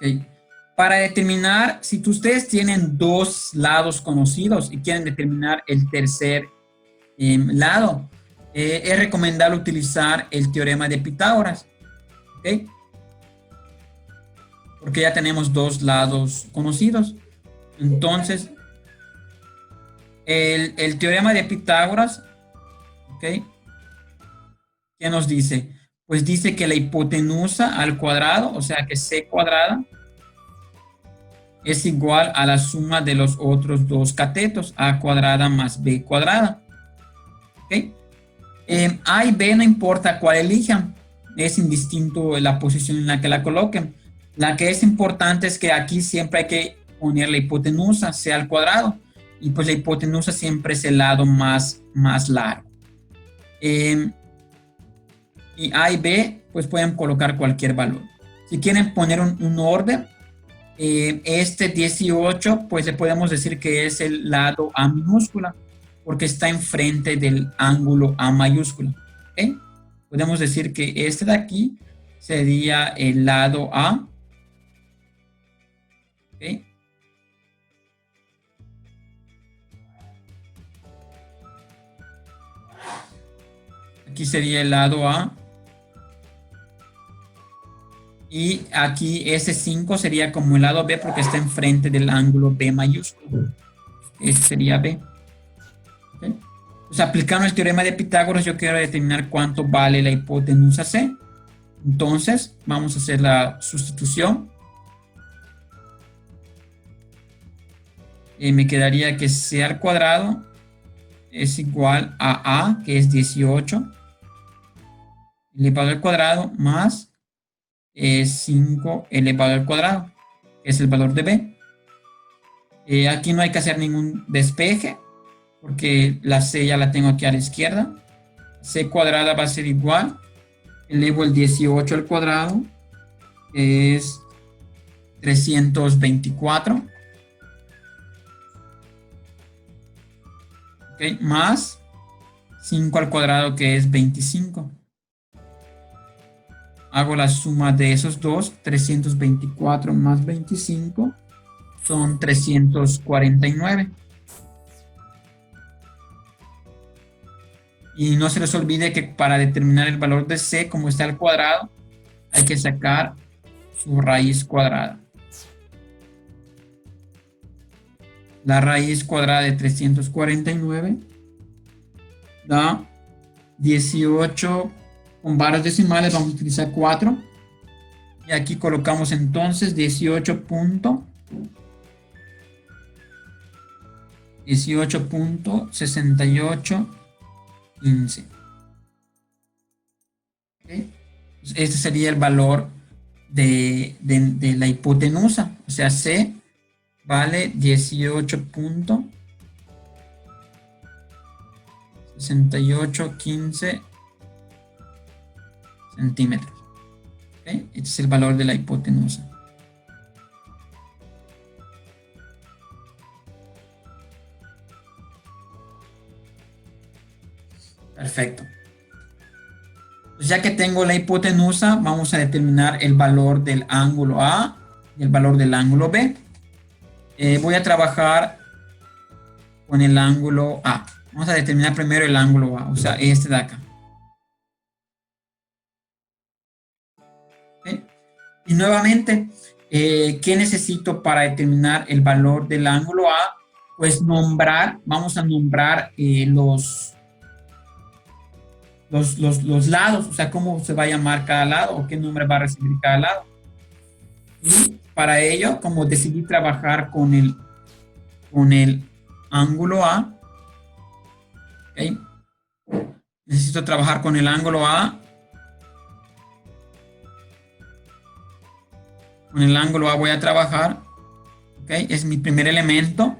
Ok. Para determinar, si ustedes tienen dos lados conocidos y quieren determinar el tercer lado, es recomendable utilizar el teorema de Pitágoras. ¿Ok? Porque ya tenemos dos lados conocidos. Entonces, el teorema de Pitágoras, ¿ok? ¿Qué nos dice? Pues dice que la hipotenusa al cuadrado, o sea que c cuadrada, es igual a la suma de los otros dos catetos, a cuadrada más b cuadrada. ¿Ok? A y b no importa cuál elijan, es indistinto la posición en la que la coloquen. La que es importante es que aquí siempre hay que poner la hipotenusa, c al cuadrado, y pues la hipotenusa siempre es el lado más largo. Y A y B, pues pueden colocar cualquier valor. Si quieren poner un orden, este 18, pues le podemos decir que es el lado A minúscula, porque está enfrente del ángulo A mayúscula. ¿Okay? Podemos decir que este de aquí sería el lado A. ¿Okay? Aquí sería el lado A. Y aquí ese 5 sería como el lado B porque está enfrente del ángulo B mayúsculo. Ese sería B. ¿Okay? Pues aplicando el teorema de Pitágoras, yo quiero determinar cuánto vale la hipotenusa C. Entonces, vamos a hacer la sustitución. Me quedaría que C al cuadrado es igual a A, que es 18, elevado al cuadrado, más 5 elevado al cuadrado, que es el valor de B. Aquí no hay que hacer ningún despeje, porque la C ya la tengo aquí a la izquierda. C cuadrada va a ser igual, elevo el 18 al cuadrado, que es 324. ¿Ok? Más 5 al cuadrado, que es 25. Hago la suma de esos dos, 324 más 25 son 349. Y no se les olvide que para determinar el valor de C, como está al cuadrado, hay que sacar su raíz cuadrada. La raíz cuadrada de 349 da 18 con varas decimales, vamos a utilizar 4. Y aquí colocamos entonces 18.6815. ¿Okay? Este sería el valor de la hipotenusa, o sea, C vale 18.6815 centímetros. ¿Okay? Este es el valor de la hipotenusa. Perfecto. Pues ya que tengo la hipotenusa, vamos a determinar el valor del ángulo A y el valor del ángulo B. Voy a trabajar con el ángulo A. Vamos a determinar primero el ángulo A, o sea, este de acá. ¿Okay? Y nuevamente, ¿qué necesito para determinar el valor del ángulo A? Pues vamos a nombrar los lados, o sea, cómo se va a llamar cada lado o qué nombre va a recibir cada lado. Y para ello, como decidí trabajar con el ángulo A, ¿okay? Necesito trabajar con el ángulo A. Con el ángulo A voy a trabajar, ¿okay? Es mi primer elemento.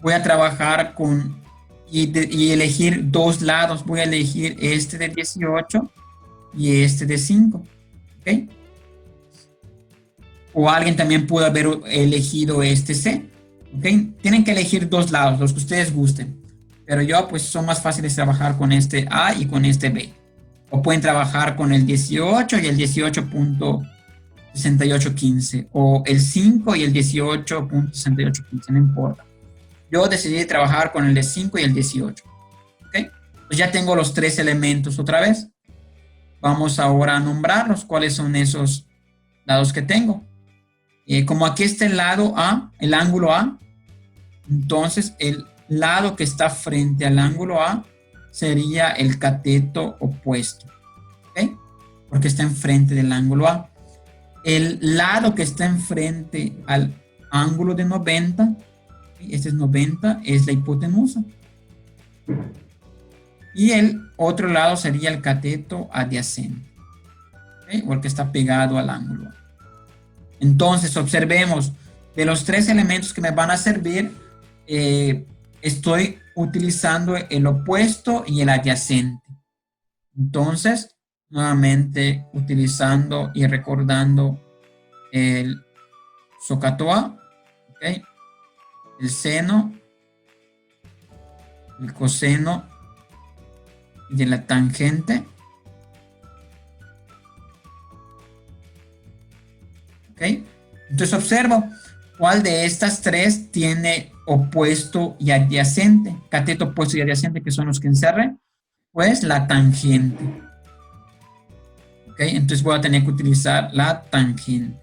Voy a trabajar con y elegir dos lados. Voy a elegir este de 18 y este de 5. ¿Okay? O alguien también pudo haber elegido este C. ¿Okay? Tienen que elegir dos lados, los que ustedes gusten. Pero yo, pues, son más fáciles trabajar con este A y con este B. O pueden trabajar con el 18 y el 18.68. 6815 o el 5 y el 18.6815, no importa. Yo decidí trabajar con el de 5 y el 18. ¿Ok? Pues ya tengo los tres elementos otra vez. Vamos ahora a nombrarlos. ¿Cuáles son esos lados que tengo? Como aquí está el lado A, el ángulo A, entonces el lado que está frente al ángulo A sería el cateto opuesto. ¿Ok? Porque está enfrente del ángulo A. El lado que está enfrente al ángulo de 90, este es 90, es la hipotenusa. Y el otro lado sería el cateto adyacente, ¿okay? O el que está pegado al ángulo. Entonces, observemos, de los tres elementos que me van a servir, estoy utilizando el opuesto y el adyacente. Entonces, nuevamente utilizando y recordando el SOHCAHTOA, ¿okay? El seno, el coseno y de la tangente. ¿Ok? Entonces observo cuál de estas tres tiene opuesto y adyacente. Cateto opuesto y adyacente, que son los que encerren. Pues la tangente. ¿Ok? Entonces voy a tener que utilizar la tangente.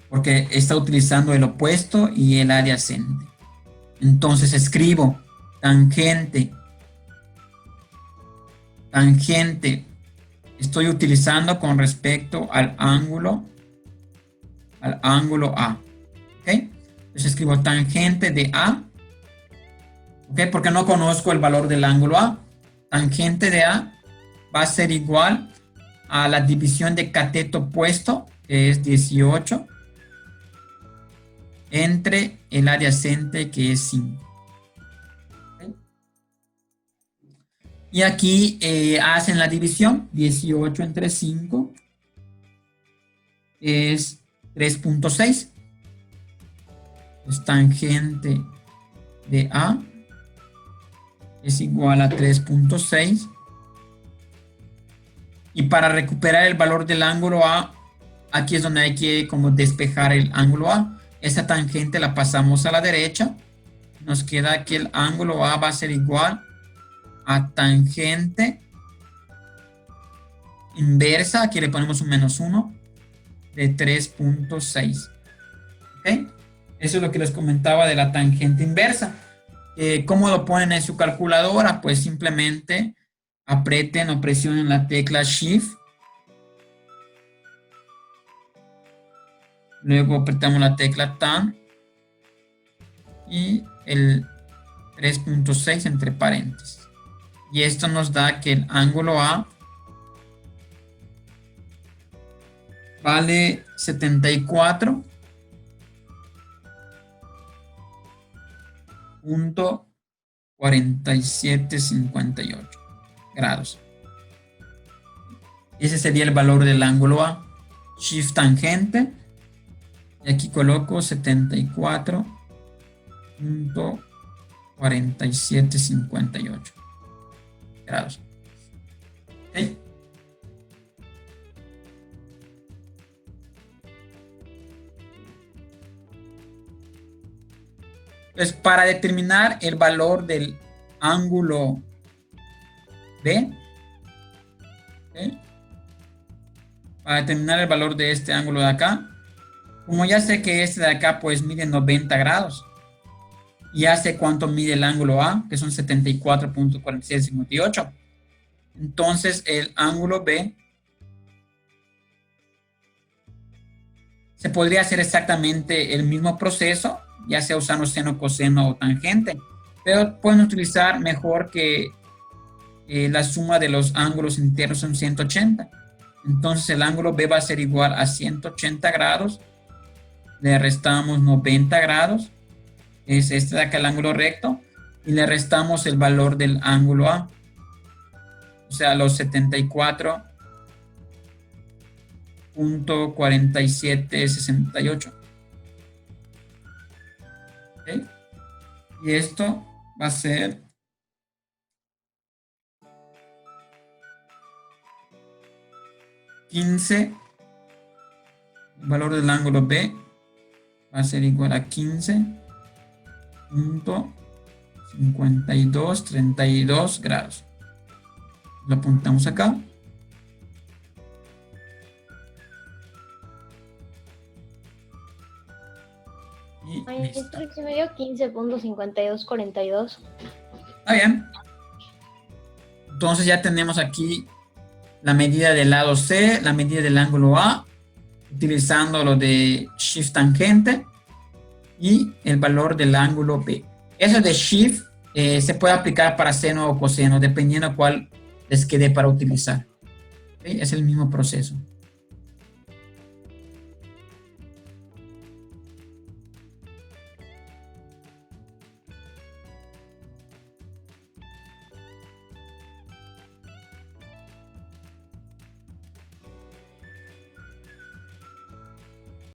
Porque está utilizando el opuesto y el adyacente. Entonces escribo tangente. Tangente estoy utilizando con respecto al ángulo A. ¿Ok? Entonces escribo tangente de A. ¿Ok? Porque no conozco el valor del ángulo A. Tangente de A va a ser igual a la división de cateto opuesto, que es 18, entre el adyacente, que es 5. ¿Ok? Y aquí hacen la división. 18 entre 5 es 3.6. Pues tangente de A es igual a 3.6. Y para recuperar el valor del ángulo A, aquí es donde hay que como despejar el ángulo A. Esa tangente la pasamos a la derecha. Nos queda que el ángulo A va a ser igual a tangente inversa. Aquí le ponemos un menos 1 de 3.6. ¿Ok? Eso es lo que les comentaba de la tangente inversa. ¿Cómo lo ponen en su calculadora? Pues simplemente aprieten o presionen la tecla Shift. Luego apretamos la tecla Tab y el 3.6 entre paréntesis. Y esto nos da que el ángulo A vale 74.4758 grados. Ese sería el valor del ángulo A. Shift tangente. Y aquí coloco 74.4758 grados. ¿Okay? Pues para determinar el valor del ángulo B, ¿okay? Para determinar el valor de este ángulo de acá, como ya sé que este de acá pues mide 90 grados, y ya sé cuánto mide el ángulo A, que son 74.4758. Entonces el ángulo B se podría hacer exactamente el mismo proceso, ya sea usando seno, coseno o tangente, pero pueden utilizar mejor que la suma de los ángulos internos son 180. Entonces el ángulo B va a ser igual a 180 grados, le restamos 90 grados, es este de acá el ángulo recto, y le restamos el valor del ángulo A, o sea, los 74.4768. ¿Okay? Y esto va a ser 15 el valor del ángulo B va a ser igual a 15.5232 grados. Lo apuntamos acá. Y listo. Esto que me dio 15.5242. Está bien. Entonces ya tenemos aquí la medida del lado C, la medida del ángulo A, utilizando lo de shift tangente y el valor del ángulo B. Eso de shift se puede aplicar para seno o coseno, dependiendo cuál les quede para utilizar. ¿Sí? Es el mismo proceso.